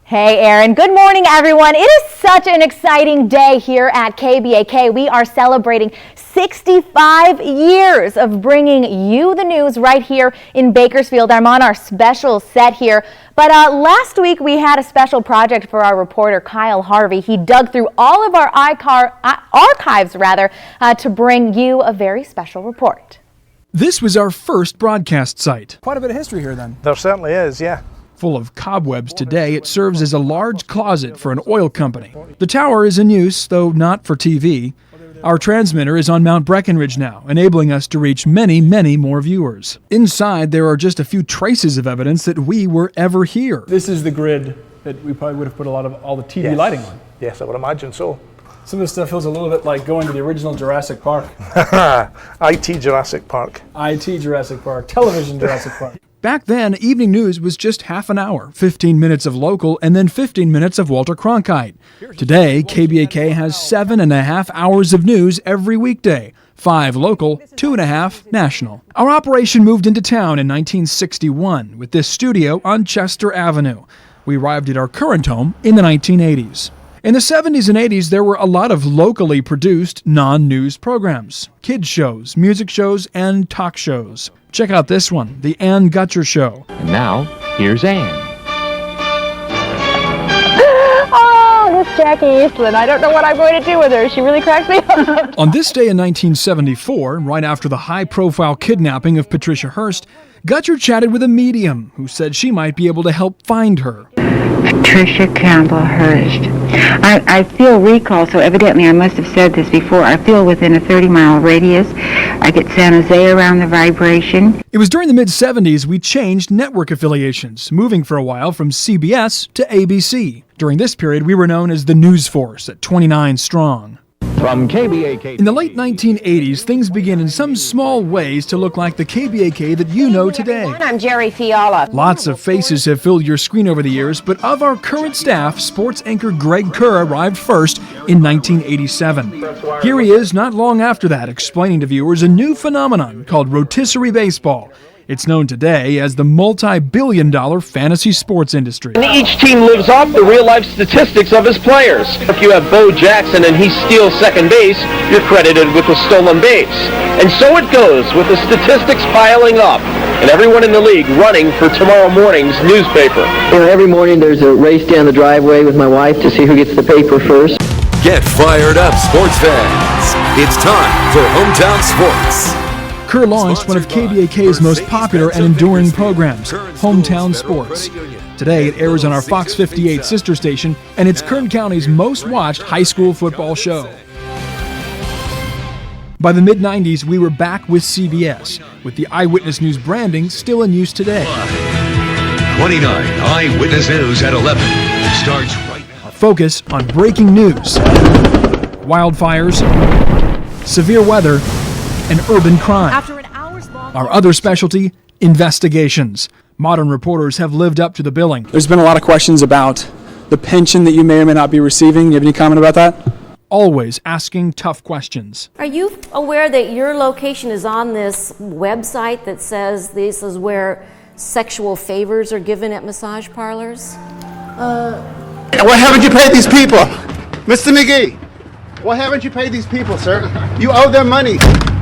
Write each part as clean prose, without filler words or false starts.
Hey, Aaron. Good morning, everyone. It is such an exciting day here at KBAK. We are celebrating 65 years of bringing you the news right here in Bakersfield. I'm on our special set here. But last week we had a special project for our reporter, Kyle Harvey. He dug through all of our archives to bring you a very special report. This was our first broadcast site. Quite a bit of history here then. There certainly is, yeah. Full of cobwebs today, it serves as a large closet for an oil company. The tower is in use, though not for TV. Our transmitter is on Mount Breckenridge now, enabling us to reach many, many more viewers. Inside, there are just a few traces of evidence that we were ever here. This is the grid that we probably would have put all the TV lighting on. Yes, I would imagine so. Some of this stuff feels a little bit like going to the original Jurassic Park. IT Jurassic Park. IT Jurassic Park. Television Jurassic Park. Back then, evening news was just half an hour, 15 minutes of local, and then 15 minutes of Walter Cronkite. Today, KBAK has 7.5 hours of news every weekday, 5 local, 2.5 national. Our operation moved into town in 1961 with this studio on Chester Avenue. We arrived at our current home in the 1980s. In the 70s and 80s, there were a lot of locally produced non-news programs, kids shows, music shows, and talk shows. Check out this one, The Ann Gutcher Show. And now, here's Ann. Oh, this Jackie Eastland. I don't know what I'm going to do with her. She really cracks me up. On this day in 1974, right after the high-profile kidnapping of Patricia Hearst, Gutcher chatted with a medium who said she might be able to help find her. Patricia Campbell Hearst. I feel recall, so evidently I must have said this before. I feel within a 30-mile radius. I get San Jose around the vibration. It was during the mid-70s we changed network affiliations, moving for a while from CBS to ABC. During this period, we were known as the News Force at 29 strong. From KBAK. In the late 1980s, things began in some small ways to look like the KBAK that you know today. I'm Jerry Fiala. Lots of faces have filled your screen over the years, but of our current staff, sports anchor Greg Kerr arrived first in 1987. Here he is not long after that, explaining to viewers a new phenomenon called rotisserie baseball. It's known today as the multi-billion-dollar fantasy sports industry. And each team lives off the real-life statistics of his players. If you have Bo Jackson and he steals second base, you're credited with the stolen base. And so it goes, with the statistics piling up, and everyone in the league running for tomorrow morning's newspaper. You know, every morning there's a race down the driveway with my wife to see who gets the paper first. Get fired up, sports fans. It's time for Hometown Sports. Kerr launched one of KBAK's most popular and enduring programs, Hometown Sports. Today, it airs on our Fox 58 sister station, and it's Kern County's most watched high school football show. By the mid-90s, we were back with CBS, with the Eyewitness News branding still in use today. 29 Eyewitness News at 11 starts right now. Our focus on breaking news, wildfires, severe weather, and urban crime. After an hours-long... Our other specialty, investigations. Modern reporters have lived up to the billing. There's been a lot of questions about the pension that you may or may not be receiving. You have any comment about that? Always asking tough questions. Are you aware that your location is on this website that says this is where sexual favors are given at massage parlors? Why haven't you paid these people? Mr. McGee, why haven't you paid these people, sir? You owe them money.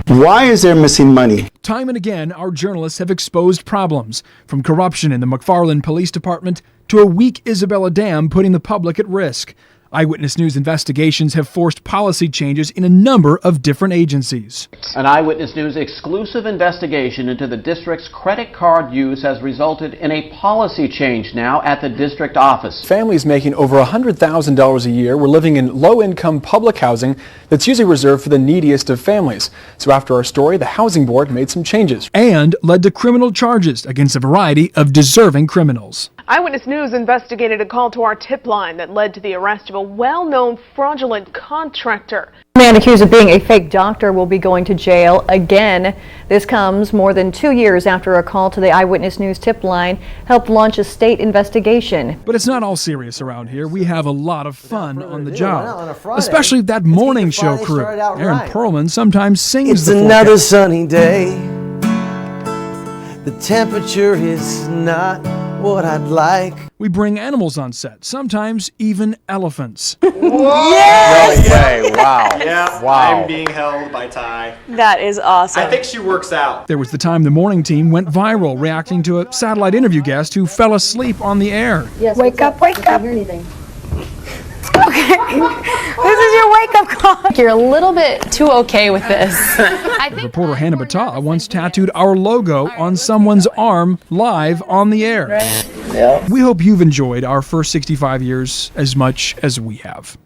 Why is there missing money? Time and again, our journalists have exposed problems, from corruption in the McFarland Police Department to a weak Isabella Dam putting the public at risk. Eyewitness News investigations have forced policy changes in a number of different agencies. An Eyewitness News exclusive investigation into the district's credit card use has resulted in a policy change now at the district office. Families making over $100,000 a year were living in low-income public housing that's usually reserved for the neediest of families. So after our story, the Housing Board made some changes. And led to criminal charges against a variety of deserving criminals. Eyewitness News investigated a call to our tip line that led to the arrest of a well-known fraudulent contractor. A man accused of being a fake doctor will be going to jail again. This comes more than 2 years after a call to the Eyewitness News tip line helped launch a state investigation. But it's not all serious around here. We have a lot of fun on the job, especially that morning show crew. Aaron Perlman sometimes sings It's another sunny day. The temperature is not what I'd like. We bring animals on set, sometimes even elephants. No way, wow. Yeah, Wow. I'm being held by Ty. That is awesome. I think she works out. There was the time the morning team went viral reacting to a satellite interview guest who fell asleep on the air. Yes, wake up, wake up. Hear anything? Okay. This is your wake-up call. You're a little bit too okay with this. Reporter Hannah Battah once tattooed our logo on someone's arm live on the air. Yeah. We hope you've enjoyed our first 65 years as much as we have.